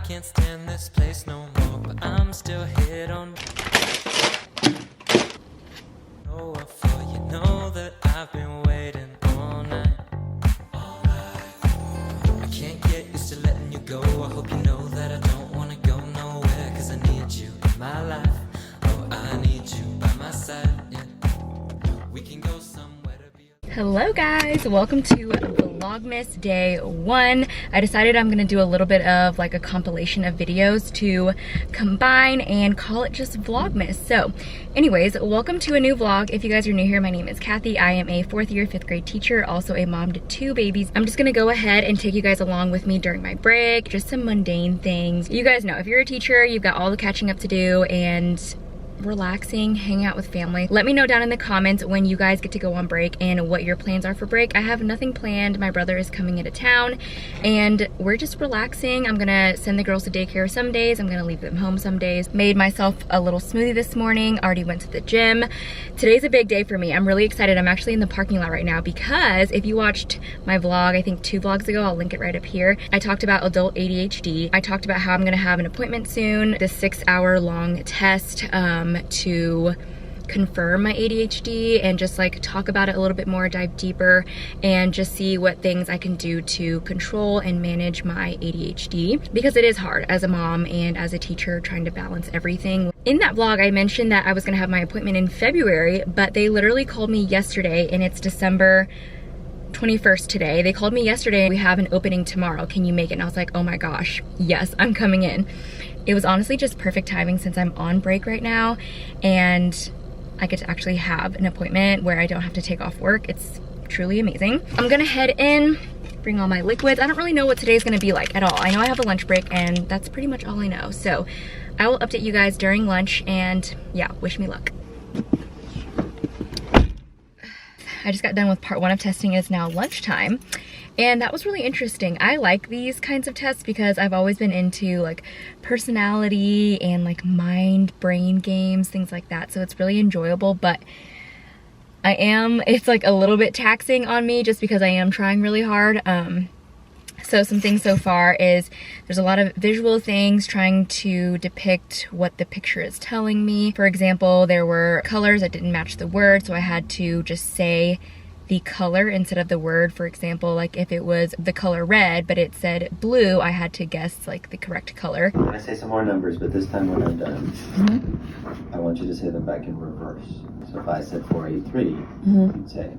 Can't stand this place no more, but I'm still here on. Oh, for you know that I've been waiting all night. I can't get used to letting you go. I hope you know that I don't wanna go nowhere, 'cause I need you in my life. Oh, I need you by my side, yeah. We can go somewhere to be. Hello guys, welcome to VLOGMAS day 1. I decided I'm gonna do a little bit of like a compilation of videos to combine and call it just VLOGMAS. So anyways, welcome to a new vlog. If you guys are new here, my name is Kathy. I am a 4th year 5th grade teacher, also a mom to 2 babies. I'm just gonna go ahead and take you guys along with me during my break, just some mundane things. You guys know, if you're a teacher, you've got all the catching up to do and relaxing, hang out with family. Let me know down in the comments when you guys get to go on break and what your plans are for break. I have nothing planned. My brother is coming into town and we're just relaxing. I'm gonna send the girls to daycare some days. I'm gonna leave them home some days. Made myself a little smoothie this morning. Already went to the gym. Today's a big day for me. I'm really excited. I'm actually in the parking lot right now because if you watched my vlog, I think 2 vlogs ago, I'll link it right up here. I talked about adult ADHD. I talked about how I'm gonna have an appointment soon, this 6-hour long test to confirm my ADHD and just like talk about it a little bit more, dive deeper, and just see what things I can do to control and manage my ADHD, because it is hard as a mom and as a teacher trying to balance everything. In that vlog, I mentioned that I was gonna have my appointment in February, but they literally called me yesterday and it's December 21st today. They called me yesterday, we have an opening tomorrow, can you make it? And I was like, oh my gosh, yes, I'm coming in. It was honestly just perfect timing since I'm on break right now and I get to actually have an appointment where I don't have to take off work. It's truly amazing. I'm gonna head in, bring all my liquids. I don't really know what today's gonna be like at all. I know I have a lunch break and that's pretty much all I know. So I will update you guys during lunch and yeah, wish me luck. I just got done with part 1 of testing. It's now lunchtime. And that was really interesting. I like these kinds of tests because I've always been into like personality and like mind brain games, things like that. So it's really enjoyable, but it's like a little bit taxing on me just because I am trying really hard. So some things so far is there's a lot of visual things trying to depict what the picture is telling me. For example, there were colors that didn't match the word, so I had to just say the color instead of the word. For example, like if it was the color red, but it said blue, I had to guess like the correct color. I'm gonna say some more numbers, but this time when I'm done, I want you to say them back in reverse. So if I said 483, you'd say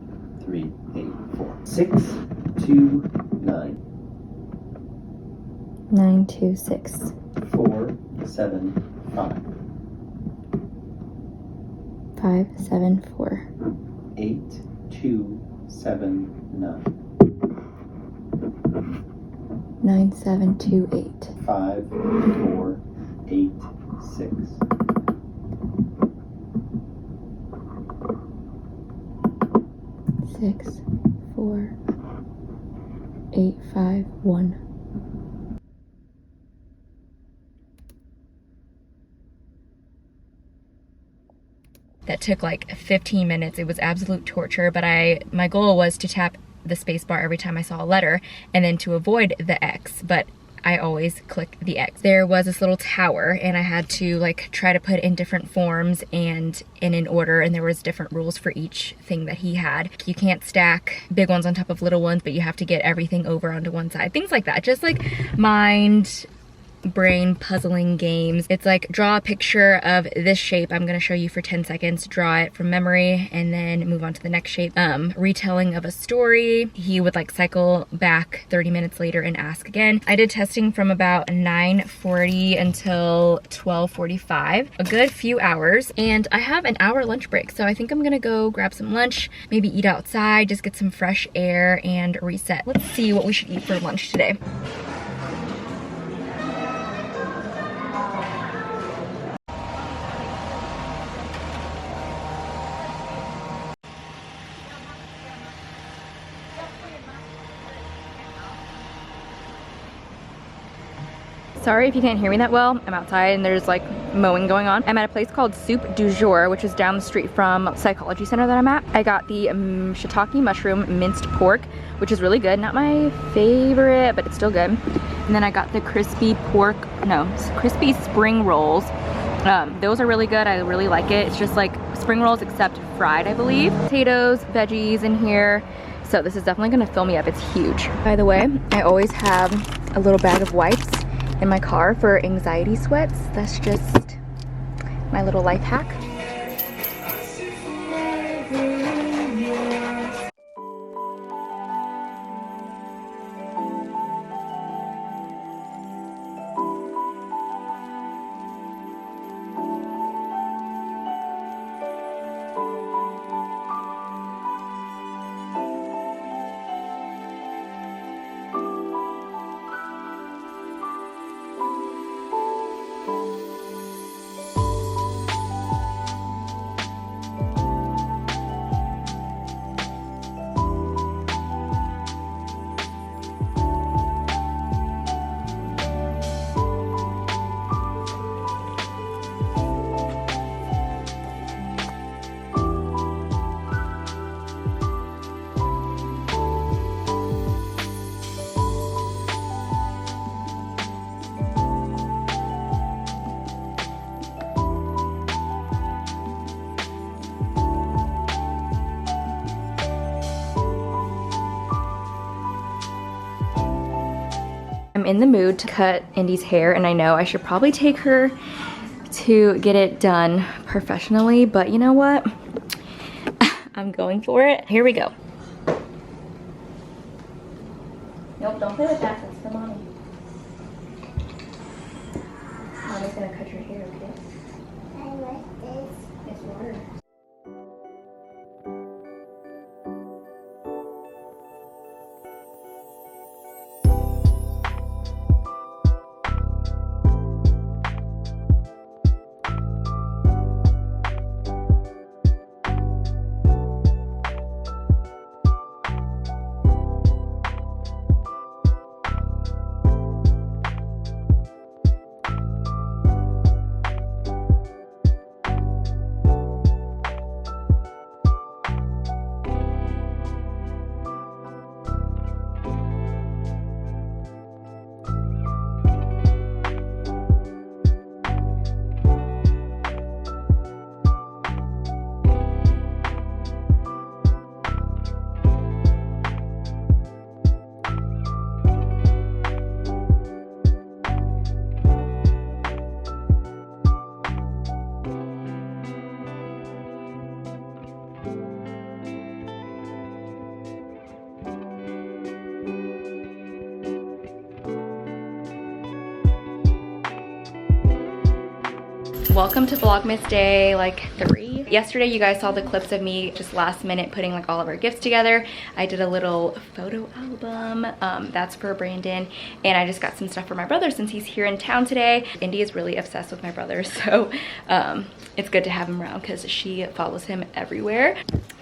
384. 629. 926. 475. 574. 8279. 9728. 5486. 64851. that took like 15 minutes. It was absolute torture, but my goal was to tap the space bar every time I saw a letter and then to avoid the X, but I always click the X. There was this little tower and I had to like try to put in different forms and in order, and there was different rules for each thing that he had. You can't stack big ones on top of little ones, but you have to get everything over onto one side. Things like that, just like brain puzzling games. It's like draw a picture of this shape. I'm gonna show you for 10 seconds, draw it from memory and then move on to the next shape. Retelling of a story. He would like cycle back 30 minutes later and ask again. I did testing from about 9:40 until 12:45, a good few hours, and I have an hour lunch break, so I think I'm gonna go grab some lunch, maybe eat outside, just get some fresh air and reset. Let's see what we should eat for lunch today. Sorry if you can't hear me that well. I'm outside and there's like mowing going on. I'm at a place called Soup du Jour, which is down the street from Psychology Center that I'm at. I got the shiitake mushroom minced pork, which is really good. Not my favorite, but it's still good. And then I got the crispy spring rolls. Those are really good. I really like it. It's just like spring rolls except fried, I believe. Potatoes, veggies in here. So this is definitely gonna fill me up. It's huge. By the way, I always have a little bag of wipes in my car for anxiety sweats. That's just my little life hack. I'm in the mood to cut Indy's hair, and I know I should probably take her to get it done professionally, but you know what? I'm going for it. Here we go. Nope, don't play with that. That's for mommy. Mommy's gonna cut your hair, okay? I like this. It's water. Welcome to Vlogmas day like 3. Yesterday you guys saw the clips of me just last minute putting like all of our gifts together. I did a little photo album, that's for Brandon, and I just got some stuff for my brother since he's here in town today. Indy is really obsessed with my brother, so it's good to have him around because she follows him everywhere.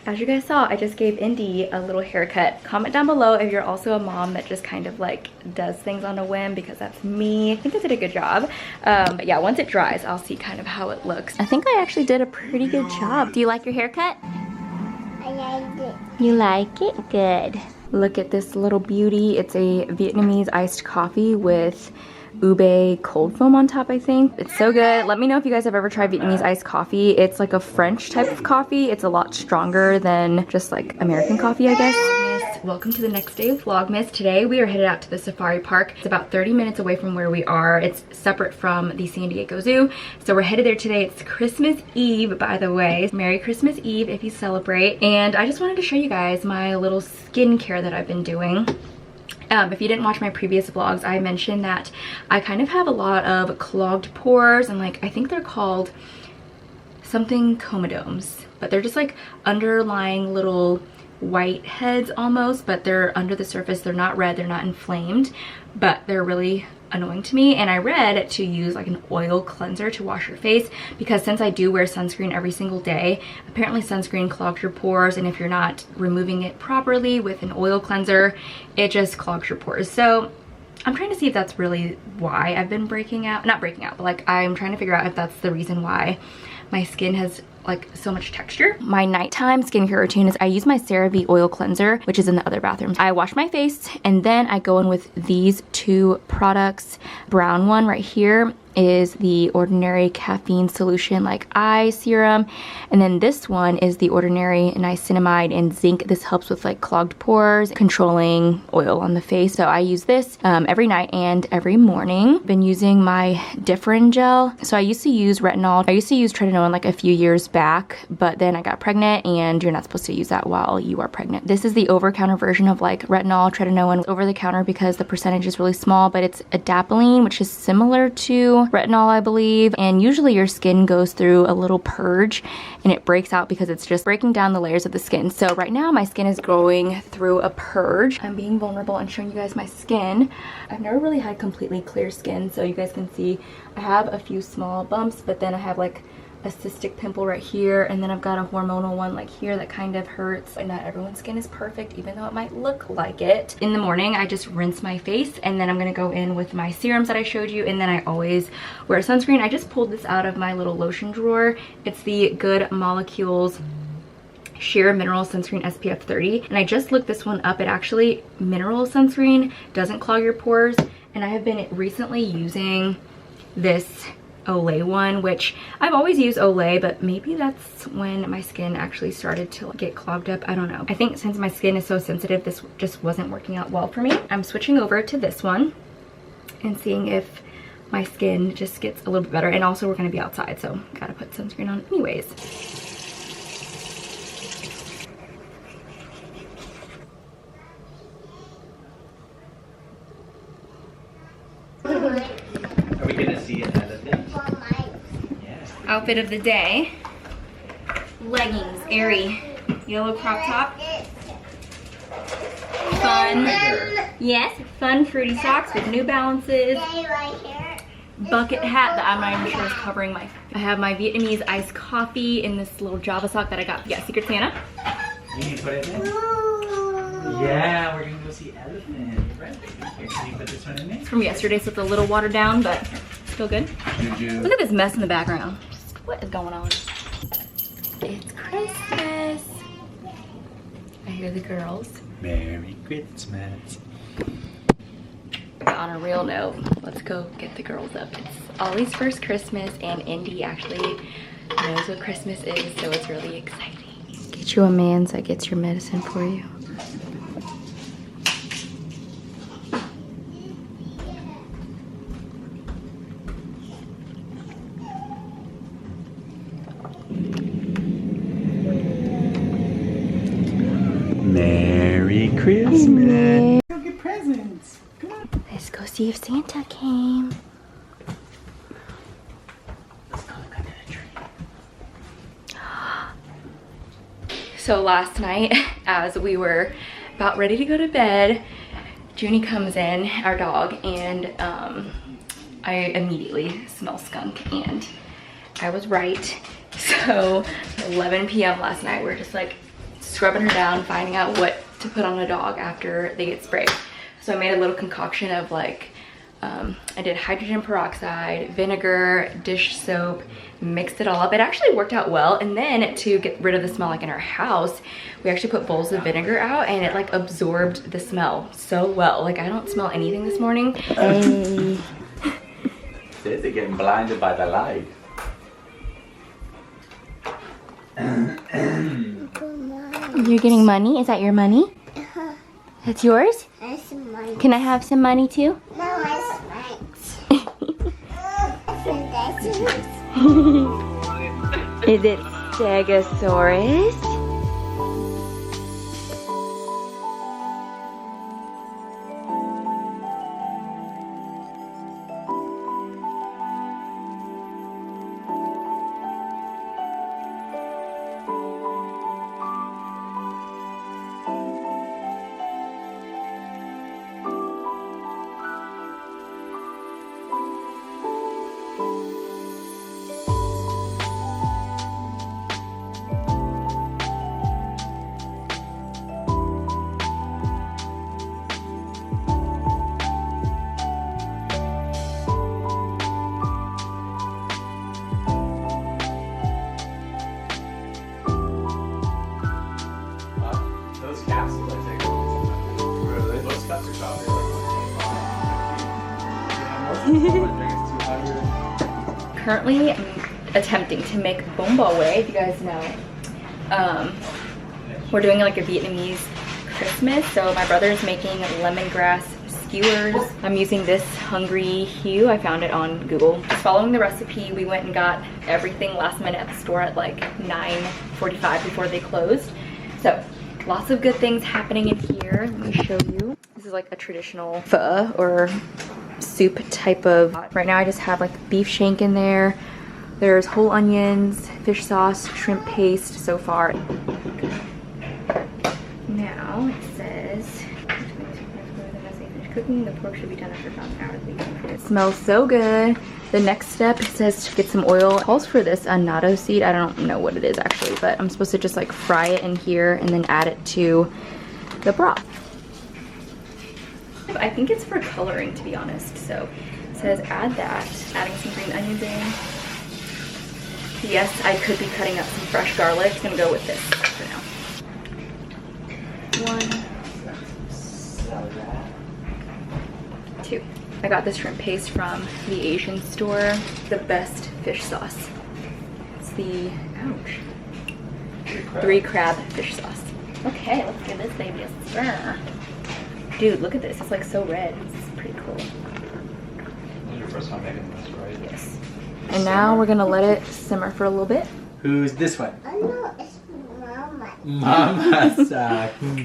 As you guys saw, I just gave Indy a little haircut. Comment down below if you're also a mom that just kind of like does things on a whim, because that's me. I think I did a good job. But yeah, once it dries, I'll see kind of how it looks. I think I actually did a pretty good job. Do you like your haircut? I like it. You like it? Good. Look at this little beauty. It's a Vietnamese iced coffee with ube cold foam on top, I think. It's so good. Let me know if you guys have ever tried Vietnamese iced coffee. It's like a French type of coffee. It's a lot stronger than just like American coffee, I guess. Welcome to the next day of Vlogmas. Today we are headed out to the safari park. It's about 30 minutes away from where we are. It's separate from the San Diego Zoo. So we're headed there today. It's Christmas Eve, by the way. Merry Christmas Eve if you celebrate. And I just wanted to show you guys my little skincare that I've been doing. If you didn't watch my previous vlogs, I mentioned that I kind of have a lot of clogged pores, and like I think they're called something comedones, but they're just like underlying little white heads almost, but they're under the surface. They're not red, they're not inflamed, but they're really annoying to me. And I read to use like an oil cleanser to wash your face, because since I do wear sunscreen every single day, apparently sunscreen clogs your pores, and if you're not removing it properly with an oil cleanser, it just clogs your pores. So I'm trying to see if that's really why I've been not breaking out, but like I'm trying to figure out if that's the reason why my skin has like so much texture. My nighttime skincare routine is I use my CeraVe oil cleanser, which is in the other bathroom. I wash my face and then I go in with these two products. Brown one right here is the Ordinary Caffeine Solution like eye serum, and then this one is the Ordinary Niacinamide and Zinc. This helps with like clogged pores, controlling oil on the face. So I use this every night and every morning. Been using my Differin gel. So I used to use retinol. I used to use tretinoin like a few years back, but then I got pregnant, and you're not supposed to use that while you are pregnant. This is the over-counter version of like retinol, tretinoin. Over the counter because the percentage is really small, but it's adapalene, which is similar to retinol, I believe, and usually your skin goes through a little purge and it breaks out because it's just breaking down the layers of the skin. So right now my skin is going through a purge. I'm being vulnerable and showing you guys my skin. I've never really had completely clear skin, so you guys can see I have a few small bumps, but then I have like a cystic pimple right here, and then I've got a hormonal one like here that kind of hurts. And not everyone's skin is perfect, even though it might look like it. In the morning I just rinse my face, and then I'm gonna go in with my serums that I showed you, and then I always wear sunscreen. I just pulled this out of my little lotion drawer. It's the Good Molecules Sheer Mineral Sunscreen SPF 30, and I just looked this one up. It actually, mineral sunscreen doesn't clog your pores, and I have been recently using this Olay one, which I've always used Olay, but maybe that's when my skin actually started to get clogged up. I don't know. I think since my skin is so sensitive, this just wasn't working out well for me. I'm switching over to this one and seeing if my skin just gets a little bit better. And also we're going to be outside, so gotta put sunscreen on anyways. Are we gonna see it? Outfit of the day. Leggings, airy, yellow crop top. Fun, yes, fun fruity socks with New Balances. Bucket hat that I'm not even sure is covering my. I have my Vietnamese iced coffee in this little Java sock that I got. Yeah, Secret Santa. You need to put it in? Yeah, we're gonna go see elephant. Right. Here, can you put this one in there? It's from yesterday, so it's a little watered down, but still good. Look at this mess in the background. What is going on? It's Christmas. I hear the girls. Merry Christmas. On a real note, let's go get the girls up. It's Ollie's first Christmas, and Indy actually knows what Christmas is, so it's really exciting. Get you a man's that gets your medicine for you. Merry Christmas. Go get presents. Come on. Let's go see if Santa came. Let's go look under the tree. So last night, as we were about ready to go to bed, Junie comes in, our dog, and I immediately smell skunk, and I was right. So 11 p.m. last night, we're just like scrubbing her down, finding out what to put on a dog after they get sprayed. So I made a little concoction of like, I did hydrogen peroxide, vinegar, dish soap, mixed it all up. It actually worked out well. And then to get rid of the smell like in our house, we actually put bowls of vinegar out and it like absorbed the smell so well. Like I don't smell anything this morning. Hey. They're getting blinded by the light. You're getting money? Is that your money? That's yours? That's mine. Can I have some money too? No, it's mine. That's yours. Is it Stegosaurus? Those capsules I take. Really? Those cups are coffee. Currently, I'm attempting to make bom bo way, if you guys know. We're doing like a Vietnamese Christmas, so my brother's making lemongrass skewers. I'm using this hungry hue. I found it on Google. Just following the recipe, we went and got everything last minute at the store at like 9:45 before they closed. So lots of good things happening in here. Let me show you. This is like a traditional pho or soup type of. Right now I just have like beef shank in there. There's whole onions, fish sauce, shrimp paste so far. Now it says, cooking, the pork should be done after about an hour. It smells so good. The next step, it says to get some oil. It calls for this annatto seed. I don't know what it is actually, but I'm supposed to just like fry it in here and then add it to the broth. I think it's for coloring, to be honest. So it says add that, adding some green onions in. Yes, I could be cutting up some fresh garlic. It's gonna go with this for now. 1, 2. I got this shrimp paste from the Asian store. The best fish sauce. It's the, ouch, 3 crab fish sauce. Okay, let's give this baby a stir. Dude, look at this. It's like so red. It's pretty cool. This is your first time making this, right? Yes. And now we're gonna let it simmer for a little bit. Who's this one? Oh no, it's Mama. Mama's.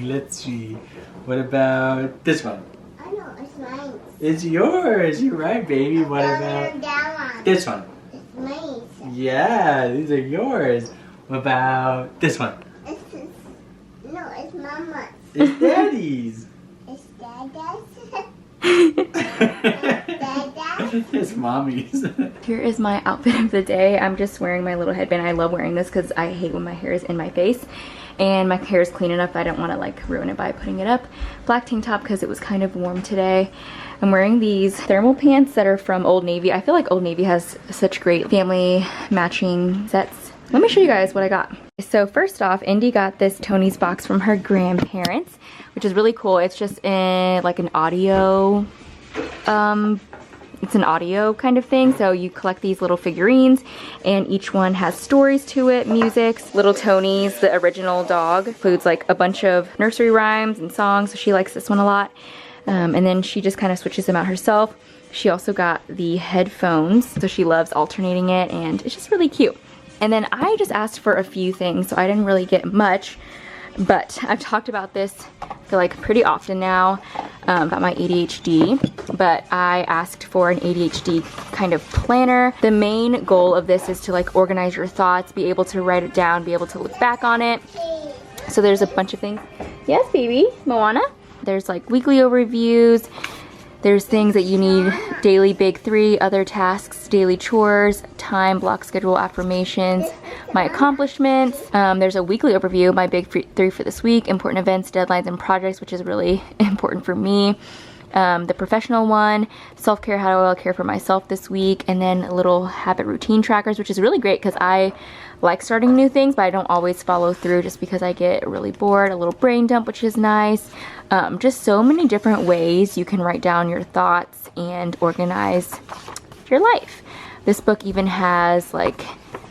Let's see. What about this one? Oh no, it's mine. It's yours. You're right, baby. What No, about that one? this one? It's mine. Yeah, these are yours. What about this one? No, it's Mama's. It's Daddy's. It's Dada's. It's Mommy's. Here is my outfit of the day. I'm just wearing my little headband. I love wearing this because I hate when my hair is in my face. And my hair is clean enough. I don't want to like ruin it by putting it up. Black tank top because it was kind of warm today. I'm wearing these thermal pants that are from Old Navy. I feel like Old Navy has such great family matching sets. Let me show you guys what I got. So first off, Indy got this Tony's box from her grandparents, which is really cool. It's just in like an audio, it's an audio kind of thing. So you collect these little figurines and each one has stories to it, music. Little Tony's, the original dog, includes like a bunch of nursery rhymes and songs. So she likes this one a lot. And then she just kind of switches them out herself. She also got the headphones, so she loves alternating it and it's just really cute. And then I just asked for a few things, so I didn't really get much, but I've talked about this I feel like pretty often now, about my ADHD, but I asked for an ADHD kind of planner. The main goal of this is to like organize your thoughts, be able to write it down, be able to look back on it. So there's a bunch of things. Yes, baby, Moana. There's like weekly overviews. There's things that you need: daily big 3, other tasks, daily chores, time, block schedule, affirmations, my accomplishments. There's a weekly overview, my big 3 for this week, important events, deadlines, and projects, which is really important for me. The professional one, self-care, how do I care for myself this week, and then little habit routine trackers, which is really great because I like starting new things, but I don't always follow through just because I get really bored. A little brain dump, which is nice. Just so many different ways you can write down your thoughts and organize your life. This book even has like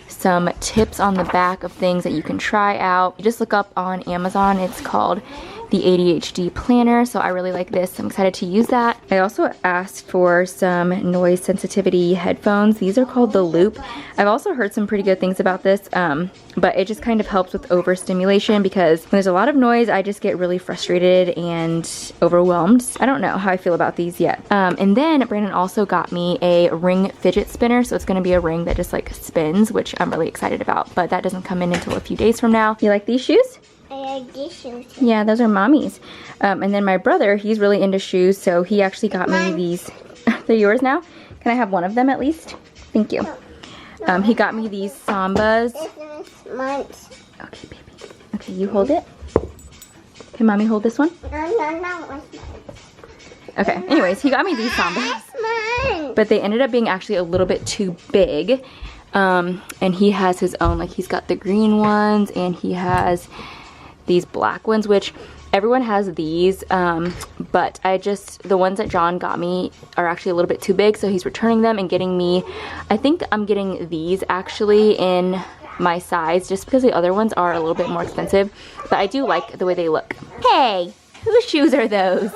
some tips on the back of things that you can try out. You just look up on Amazon. It's called the ADHD Planner, so I really like this. I'm excited to use that. I also asked for some noise sensitivity headphones. These are called the Loop. I've also heard some pretty good things about this, but it just kind of helps with overstimulation because when there's a lot of noise, I just get really frustrated and overwhelmed. I don't know how I feel about these yet. And then Brandon also got me a ring fidget spinner, so it's gonna be a ring that just like spins, which I'm really excited about, but that doesn't come in until a few days from now. You like these shoes? I like these shoes. Yeah, those are mommy's. And then my brother, he's really into shoes, so he actually got me these. They're yours now? Can I have one of them at least? Thank you. He got me these Sambas. This one's mine. Okay, baby. Okay, you hold it. Can mommy hold this one? No, it's mine. Okay, anyways, he got me these Sambas. It's mine. But they ended up being actually a little bit too big. And he has his own, like he's got the green ones and he has these black ones, which everyone has these, but the ones that John got me are actually a little bit too big, so he's returning them and getting me, I think I'm getting these actually in my size, just because the other ones are a little bit more expensive, but I do like the way they look. Hey, whose shoes are those?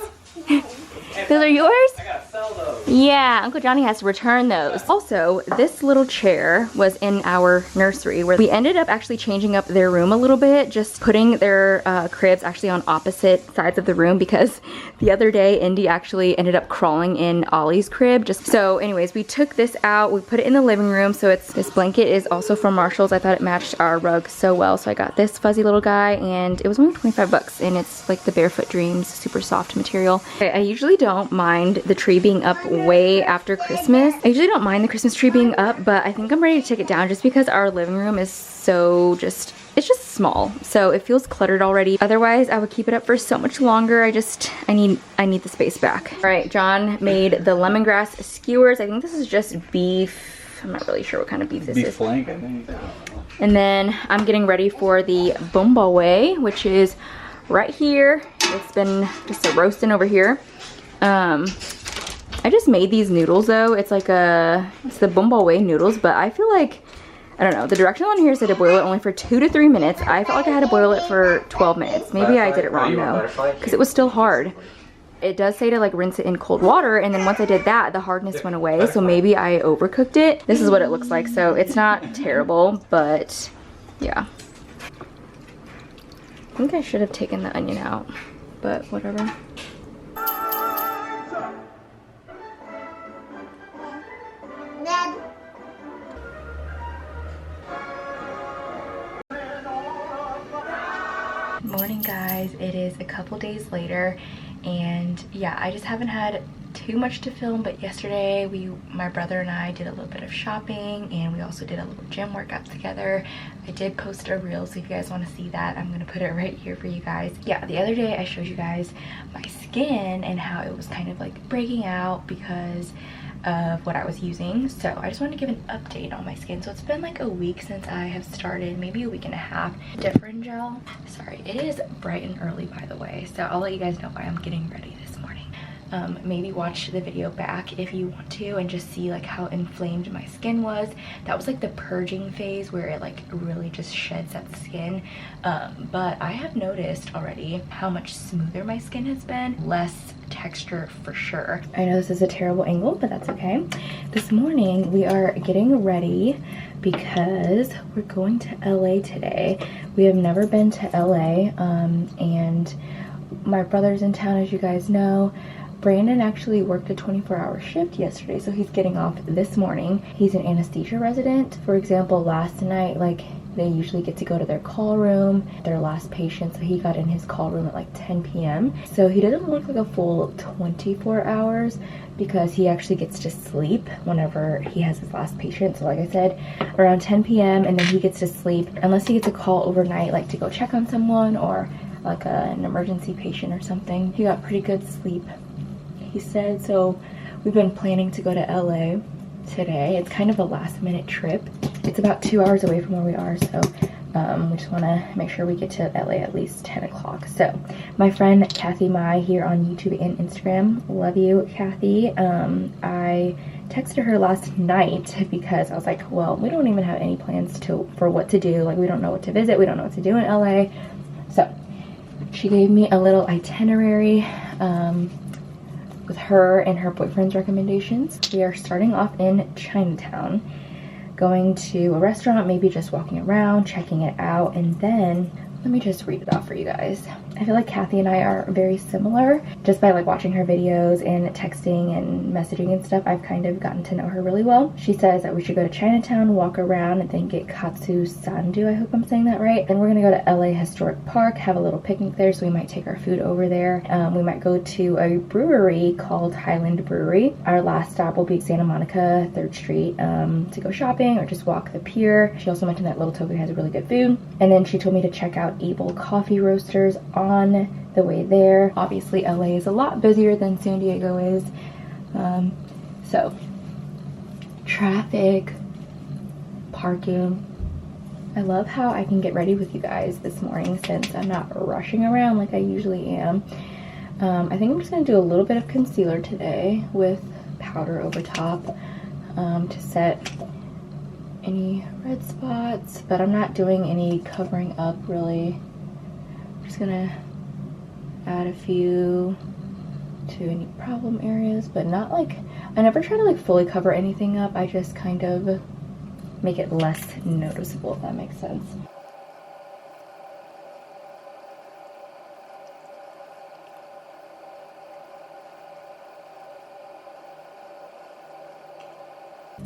Those are yours? I gotta sell those. Yeah, Uncle Johnny has to return those. Also, this little chair was in our nursery where we ended up actually changing up their room a little bit, just putting their cribs actually on opposite sides of the room because the other day Indy actually ended up crawling in Ollie's crib. So anyways, we took this out, we put it in the living room. So this blanket is also from Marshall's. I thought it matched our rug so well. So I got this fuzzy little guy and it was only 25 bucks and it's like the Barefoot Dreams, super soft material. I usually don't mind the tree being up way after Christmas. I usually don't mind the Christmas tree being up, but I think I'm ready to take it down just because our living room is so it's just small. So it feels cluttered already. Otherwise, I would keep it up for so much longer. I need the space back. All right, John made the lemongrass skewers. I think this is just beef. I'm not really sure what kind of beef this is. Beef flank, I think. And then I'm getting ready for the bombawe, which is right here. It's been just a roasting over here. I just made these noodles though. It's like it's the bombawe noodles, but I feel like, I don't know, the directional on here said to boil it only for 2 to 3 minutes. I felt like I had to boil it for 12 minutes. Maybe I did it wrong though, because it was still hard. It does say to like rinse it in cold water, and then once I did that, the hardness went away, so maybe I overcooked it. This is what it looks like, so it's not terrible, but yeah. I think I should have taken the onion out, but whatever. Morning guys, it is a couple days later and yeah, I just haven't had too much to film, but yesterday my brother and I did a little bit of shopping and we also did a little gym workout together. I did post a reel, so if you guys want to see that, I'm gonna put it right here for you guys. Yeah, the other day I showed you guys my skin and how it was kind of like breaking out because of what I was using, so I just wanted to give an update on my skin. So it's been like a week since I have started, maybe a week and a half. Different gel. Sorry, it is bright and early by the way, so I'll let you guys know why I'm getting ready this morning. Maybe watch the video back if you want to and just see like how inflamed my skin was. That was like the purging phase where it like really just sheds that skin, but I have noticed already how much smoother my skin has been, less texture for sure. I know this is a terrible angle, but that's okay. This morning we are getting ready because we're going to LA today. We have never been to LA, and my brother's in town, as you guys know. Brandon actually worked a 24-hour shift yesterday, so he's getting off this morning. He's an anesthesia resident. For example, last night, like, They usually get to go to their call room, their last patient, so he got in his call room at like 10 p.m. So he doesn't work like a full 24 hours because he actually gets to sleep whenever he has his last patient. So like I said, around 10 p.m. and then he gets to sleep unless he gets a call overnight, like to go check on someone or like an emergency patient or something. He got pretty good sleep, he said. So we've been planning to go to LA today. It's kind of a last minute trip. It's about 2 hours away from where we are, so we just want to make sure we get to LA at least 10 o'clock. So my friend Kathy Mai here on YouTube and Instagram, love you Kathy. I texted her last night because I was like, well, we don't even have any plans for what to do. Like, we don't know what to visit, we don't know what to do in LA. So she gave me a little itinerary with her and her boyfriend's recommendations. We are starting off in Chinatown, going to a restaurant, maybe just walking around, checking it out, and then let me just read it off for you guys. I feel like Kathy and I are very similar. Just by like watching her videos and texting and messaging and stuff, I've kind of gotten to know her really well. She says that we should go to Chinatown, walk around, and then get katsu sandu, I hope I'm saying that right. Then we're gonna go to LA Historic Park, have a little picnic there, so we might take our food over there. We might go to a brewery called Highland Brewery. Our last stop will be Santa Monica, 3rd Street, to go shopping or just walk the pier. She also mentioned that Little Tokyo has really good food. And then she told me to check out Able Coffee Roasters on the way there. Obviously LA is a lot busier than San Diego is, so traffic, parking. I love how I can get ready with you guys this morning since I'm not rushing around like I usually am. I think I'm just gonna do a little bit of concealer today with powder over top to set any red spots, but I'm not doing any covering up really. I'm just gonna add a few to any problem areas, but not like, I never try to like fully cover anything up. I just kind of make it less noticeable, if that makes sense.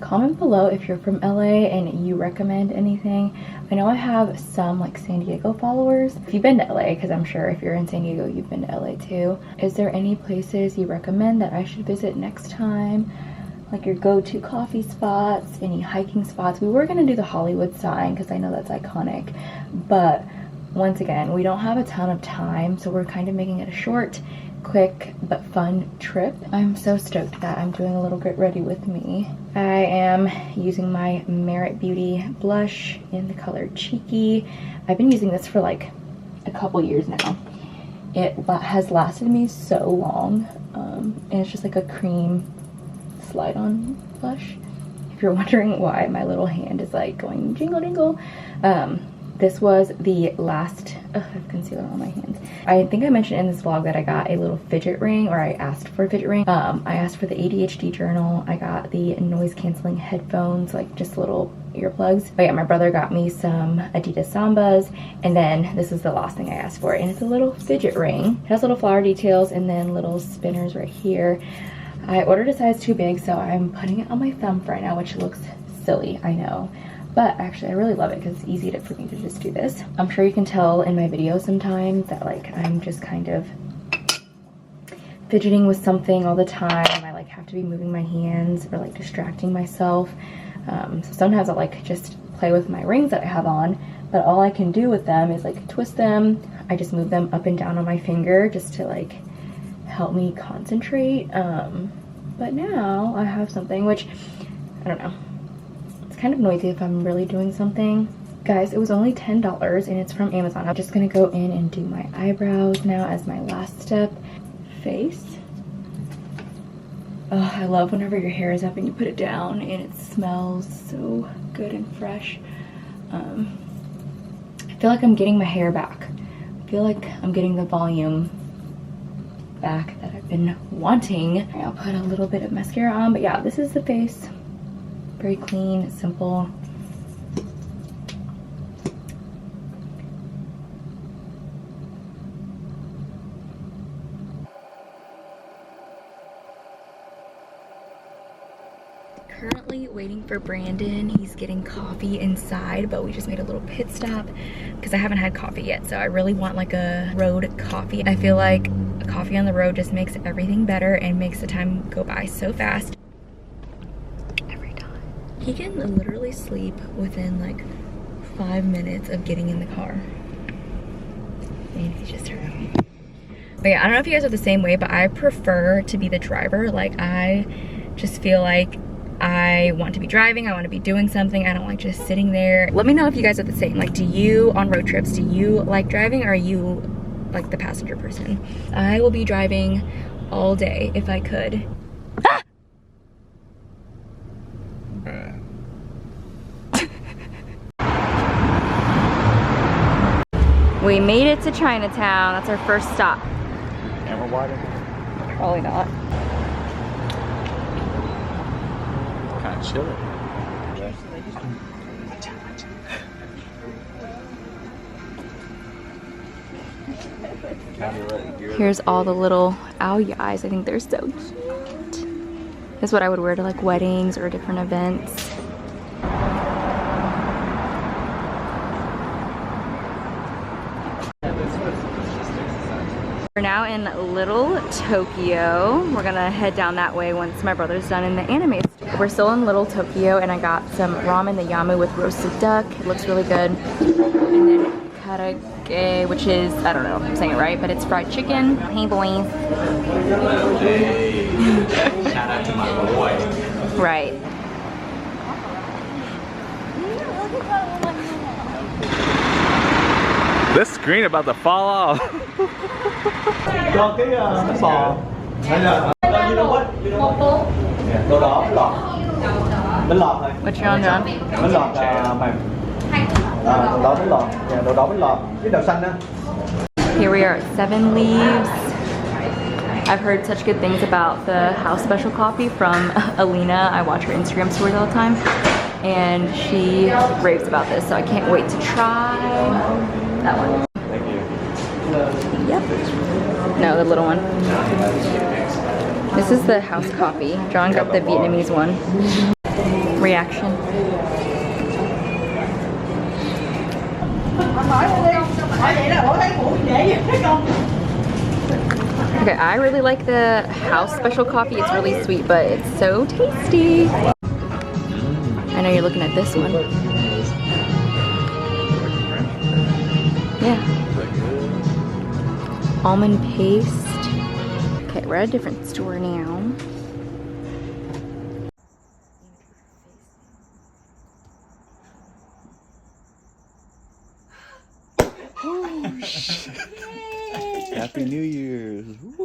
Comment below if you're from LA and you recommend anything. I know I have some like San Diego followers. If you've been to LA, because I'm sure if you're in San Diego, you've been to LA too. Is there any places you recommend that I should visit next time? Like your go-to coffee spots, any hiking spots? We were gonna do the Hollywood sign because I know that's iconic, but once again, we don't have a ton of time, so we're kind of making it a short, quick but fun trip. I'm so stoked that I'm doing a little get ready with me. I am using my Merit Beauty blush in the color Cheeky. I've been using this for like a couple years now. It has lasted me so long, and it's just like a cream slide on blush. If you're wondering why my little hand is like going jingle jingle, this was the last, I have concealer on my hands. I think I mentioned in this vlog that I got a little fidget ring, or I asked for a fidget ring. I asked for the ADHD journal. I got the noise canceling headphones, like just little earplugs. But yeah, my brother got me some Adidas Sambas, and then this is the last thing I asked for, and it's a little fidget ring. It has little flower details and then little spinners right here. I ordered a size too big, so I'm putting it on my thumb for right now, which looks silly, I know. But actually, I really love it because it's easy for me to just do this. I'm sure you can tell in my videos sometimes that like I'm just kind of fidgeting with something all the time. I like have to be moving my hands or like distracting myself. So sometimes I'll like just play with my rings that I have on, but all I can do with them is like twist them. I just move them up and down on my finger just to like help me concentrate. But now I have something which, I don't know, kind of noisy if I'm really doing something. Guys, it was only $10 and it's from Amazon. I'm just gonna go in and do my eyebrows now as my last step. Face. Oh, I love whenever your hair is up and you put it down and it smells so good and fresh. I feel like I'm getting my hair back. I feel like I'm getting the volume back that I've been wanting. I'll put a little bit of mascara on, but yeah, this is the face. Very clean, simple. Currently currently waiting for Brandon. He's getting coffee inside, but we just made a little pit stop because I haven't had coffee yet. So I really want like a road coffee. I feel like a coffee on the road just makes everything better and makes the time go by so fast. Every time. He can literally sleep within like 5 minutes of getting in the car. And he's just hurrying. But yeah, I don't know if you guys are the same way, but I prefer to be the driver. Like, I just feel like I want to be driving, I want to be doing something. I don't like just sitting there. Let me know if you guys are the same. Like, do you, on road trips, do you like driving, or are you like the passenger person? I will be driving all day if I could. Ah! We made it to Chinatown. That's our first stop. Ever water? Probably not. Kind of chilly. Here's all the little owl eyes. I think they're so cute. That's what I would wear to like weddings or different events. We're now in Little Tokyo. We're gonna head down that way once my brother's done in the anime store. We're still in Little Tokyo, and I got some ramen the yamu with roasted duck. It looks really good. And then karage, which is, I don't know if I'm saying it right, but it's fried chicken. Hey boys. Hey, shout out to my boy. Right. This screen about to fall off. Cho cái bánh bò hay là you know what? Đồ đỏ bánh lọt. Bánh lọt này. What you on, John? Bánh lọt mềm. Đồ đỏ bánh lọt. Đồ đỏ bánh lọt. Cái đậu xanh á. Here we are at Seven Leaves. I've heard such good things about the house special coffee from Alina. I watch her Instagram stories all the time, and she raves about this, so I can't wait to try that one. Thank you. Yep. No, the little one. This is the house coffee. John got the Vietnamese one. Reaction. Okay, I really like the house special coffee. It's really sweet, but it's so tasty. I know you're looking at this one. Yeah. Almond paste. Okay, we're at a different store now. Happy New Year's.